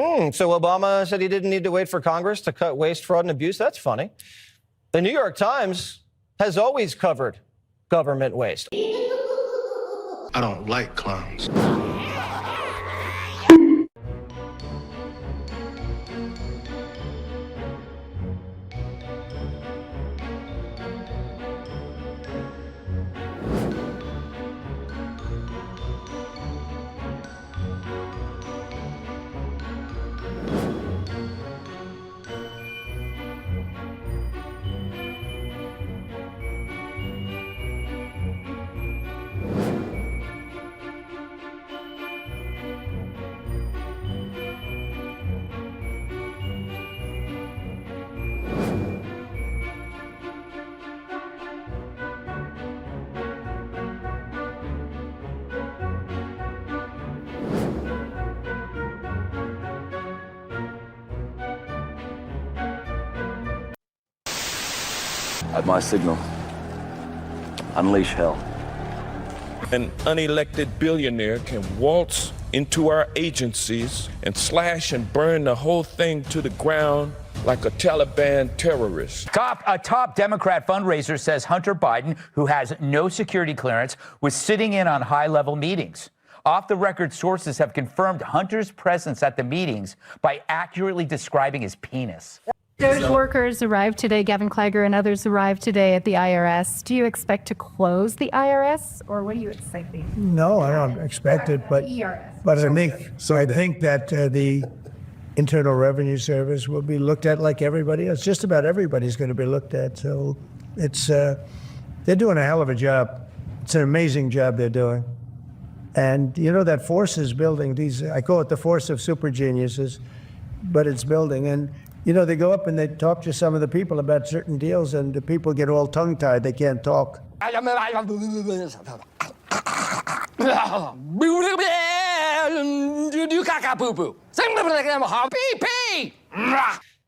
So Obama said he didn't need to wait for Congress to cut waste, fraud, and abuse. That's funny. The New York Times has always covered government waste. I don't like clowns. At my signal, unleash hell. An unelected billionaire can waltz into our agencies and slash and burn the whole thing to the ground like a Taliban terrorist. A top Democrat fundraiser says Hunter Biden, who has no security clearance, was sitting in on high-level meetings. Off-the-record sources have confirmed Hunter's presence at the meetings by accurately describing his penis. Those workers arrived today. Gavin Klager and others arrived today at the IRS. Do you expect to close the IRS, or what are you expecting? No, I don't expect it, but I think that the Internal Revenue Service will be looked at like everybody else. Just about everybody's going to be looked at. So it's they're doing a hell of a job. It's an amazing job they're doing. And you know that force is building. I call it the force of super geniuses, but it's building. And you know, they go up and they talk to some of the people about certain deals, and the people get all tongue-tied. They can't talk.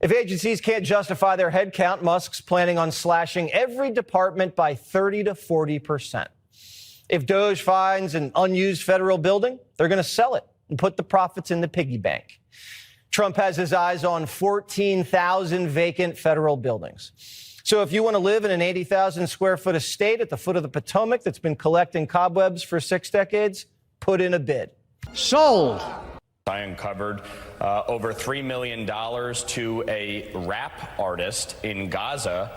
If agencies can't justify their headcount, Musk's planning on slashing every department by 30 to 40%. If DOJ finds an unused federal building, they're going to sell it and put the profits in the piggy bank. Trump has his eyes on 14,000 vacant federal buildings. So if you want to live in an 80,000 square foot estate at the foot of the Potomac that's been collecting cobwebs for 6 decades, put in a bid. Sold. I uncovered over $3 million to a rap artist in Gaza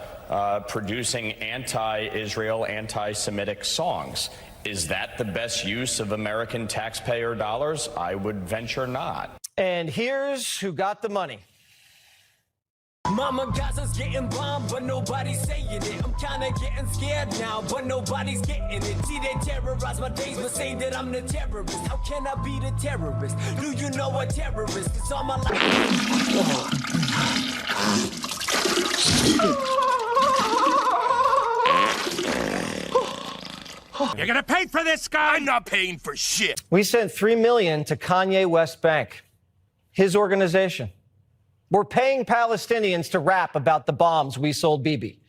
producing anti-Israel, anti-Semitic songs. Is that the best use of American taxpayer dollars? I would venture not. And here's who got the money. Mama Gaza's getting bombed, but nobody's saying it. I'm kinda getting scared now, but nobody's getting it. See, they terrorize my days, but say that I'm the terrorist. How can I be the terrorist? Do you know a terrorist? It's all my life. You're gonna pay for this, guy? I'm not paying for shit. We sent $3 million to Kanye West Bank, his organization. We're paying Palestinians to rap about the bombs we sold Bibi.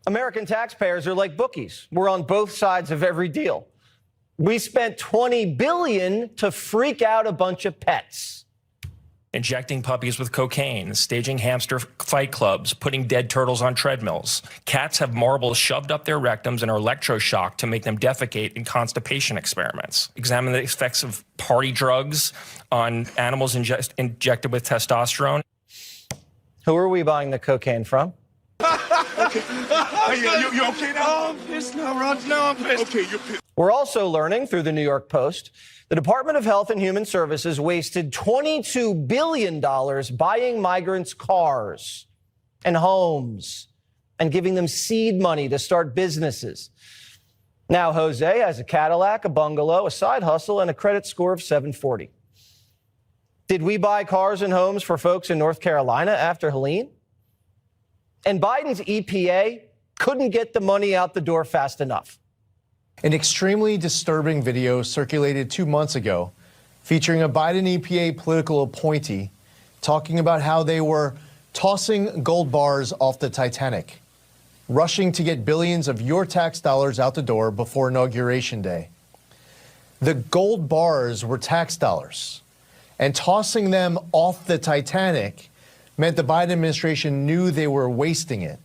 American taxpayers are like bookies. We're on both sides of every deal. We spent $20 billion to freak out a bunch of pets. Injecting puppies with cocaine, staging hamster fight clubs, putting dead turtles on treadmills. Cats have marbles shoved up their rectums and are electroshocked to make them defecate in constipation experiments. Examine the effects of party drugs on animals injected with testosterone. Who are we buying the cocaine from? Okay. You okay now? Oh, I'm pissed now, Ron. No, I'm pissed. Okay, you're pissed. We're also learning through the New York Post, the Department of Health and Human Services wasted $22 billion buying migrants cars and homes and giving them seed money to start businesses. Now Jose has a Cadillac, a bungalow, a side hustle, and a credit score of 740. Did we buy cars and homes for folks in North Carolina after Helene? And Biden's EPA couldn't get the money out the door fast enough. An extremely disturbing video circulated 2 months ago featuring a Biden EPA political appointee talking about how they were tossing gold bars off the Titanic, rushing to get billions of your tax dollars out the door before Inauguration Day. The gold bars were tax dollars, and tossing them off the Titanic meant the Biden administration knew they were wasting it.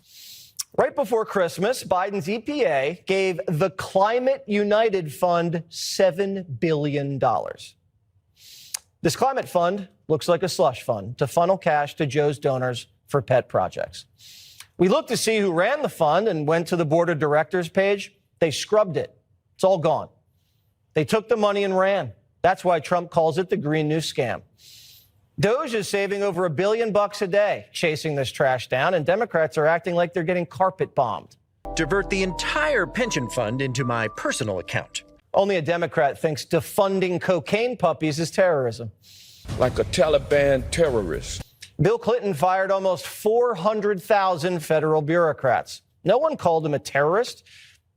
Right before Christmas, Biden's EPA gave the Climate United Fund $7 billion. This climate fund looks like a slush fund to funnel cash to Joe's donors for pet projects. We looked to see who ran the fund and went to the board of directors page. They scrubbed it. It's all gone. They took the money and ran. That's why Trump calls it the Green New Scam. Doge is saving over $1 billion a day chasing this trash down, and Democrats are acting like they're getting carpet bombed. Divert the entire pension fund into my personal account. Only a Democrat thinks defunding cocaine puppies is terrorism. Like a Taliban terrorist. Bill Clinton fired almost 400,000 federal bureaucrats. No one called him a terrorist.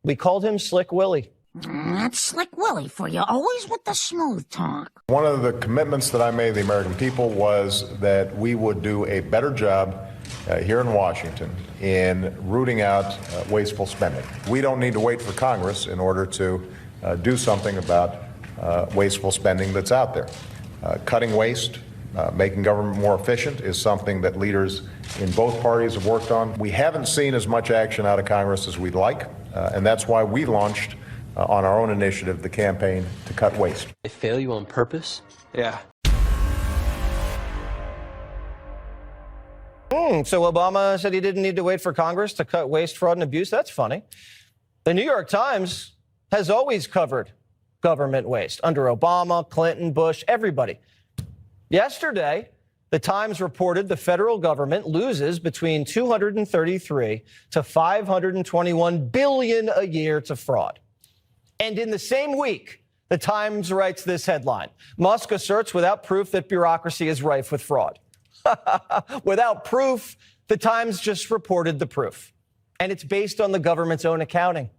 We called him Slick Willie. That's Slick Willie for you, always with the smooth talk. One of the commitments that I made to the American people was that we would do a better job here in Washington in rooting out wasteful spending. We don't need to wait for Congress in order to do something about wasteful spending that's out there. Cutting waste, making government more efficient is something that leaders in both parties have worked on. We haven't seen as much action out of Congress as we'd like, and that's why we launched on our own initiative the campaign to cut waste. They fail you on purpose? Yeah. So Obama said he didn't need to wait for Congress to cut waste, fraud, and abuse. That's funny. The New York Times has always covered government waste under Obama, Clinton, Bush, everybody. Yesterday, the Times reported the federal government loses between $233 to $521 billion a year to fraud. And in the same week, the Times writes this headline: Musk asserts without proof that bureaucracy is rife with fraud. Without proof, the Times just reported the proof. And it's based on the government's own accounting.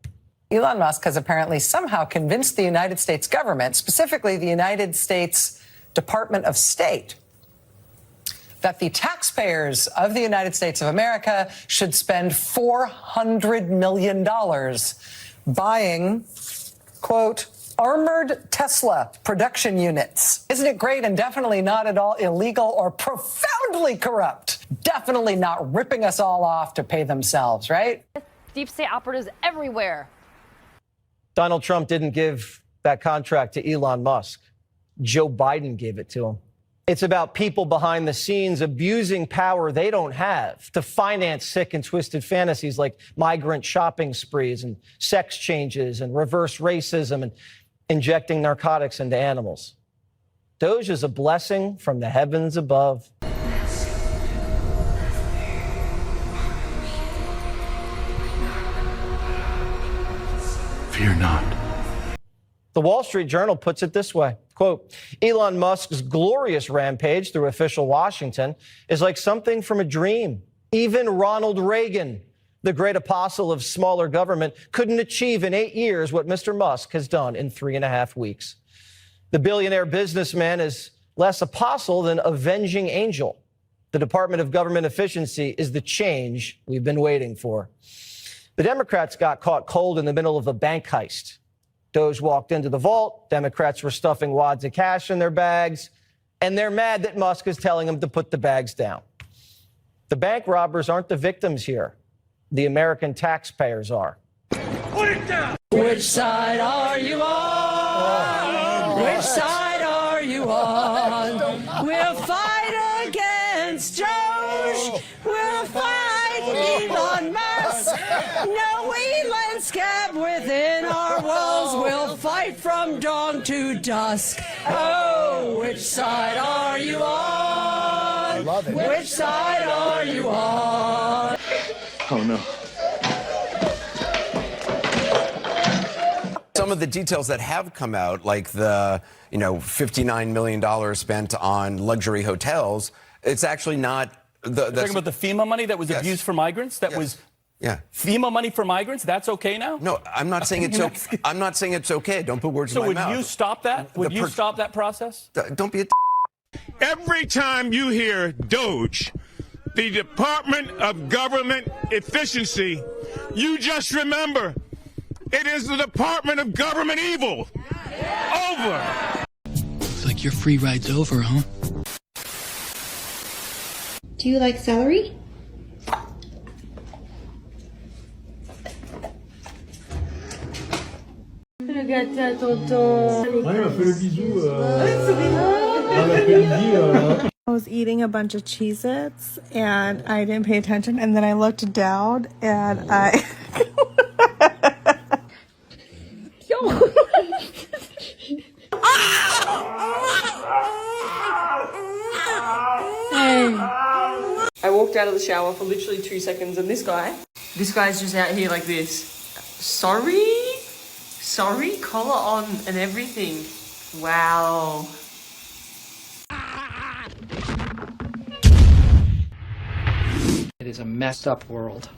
Elon Musk has apparently somehow convinced the United States government, specifically the United States Department of State, that the taxpayers of the United States of America should spend $400 million buying, quote, armored Tesla production units. Isn't it great and definitely not at all illegal or profoundly corrupt? Definitely not ripping us all off to pay themselves, right? Deep state operatives everywhere. Donald Trump didn't give that contract to Elon Musk. Joe Biden gave it to him. It's about people behind the scenes abusing power they don't have to finance sick and twisted fantasies like migrant shopping sprees and sex changes and reverse racism and injecting narcotics into animals. Doge is a blessing from the heavens above. Fear not. The Wall Street Journal puts it this way, quote, Elon Musk's glorious rampage through official Washington is like something from a dream. Even Ronald Reagan, the great apostle of smaller government, couldn't achieve in 8 years what Mr. Musk has done in 3.5 weeks. The billionaire businessman is less apostle than avenging angel. The Department of Government Efficiency is the change we've been waiting for. The Democrats got caught cold in the middle of a bank heist. Doge walked into the vault. Democrats were stuffing wads of cash in their bags, and they're mad that Musk is telling them to put the bags down. The bank robbers aren't the victims here. The American taxpayers are. Put it down! Which side are you on? Which side are you on? We'll fight against Doge. We'll fight Elon Musk. No Elon scab within our walls. We'll fight from dawn to dusk. Oh, which side are you on? I love it. Which side are you on? Oh, no. Some of the details that have come out, like the, $59 million spent on luxury hotels, it's actually not You're talking about the FEMA money that was abused for migrants? That was FEMA money for migrants? That's okay now? No, I'm not saying it's okay. I'm not saying it's okay. Don't put words in my mouth. So would you stop that? Would you stop that process? Don't be a Every time you hear Doge, the Department of Government Efficiency, you just remember it is the Department of Government Evil. Over. It's like think your free ride's over, huh? Do you like celery? Regarde tonton. Ouais, elle m'a fait le bisou dans l'après-midi. I was eating a bunch of Cheez-Its and I didn't pay attention, and then I looked down and I I walked out of the shower for literally 2 seconds and this guy's just out here like this. Sorry, collar on and everything. Wow. It is a messed up world.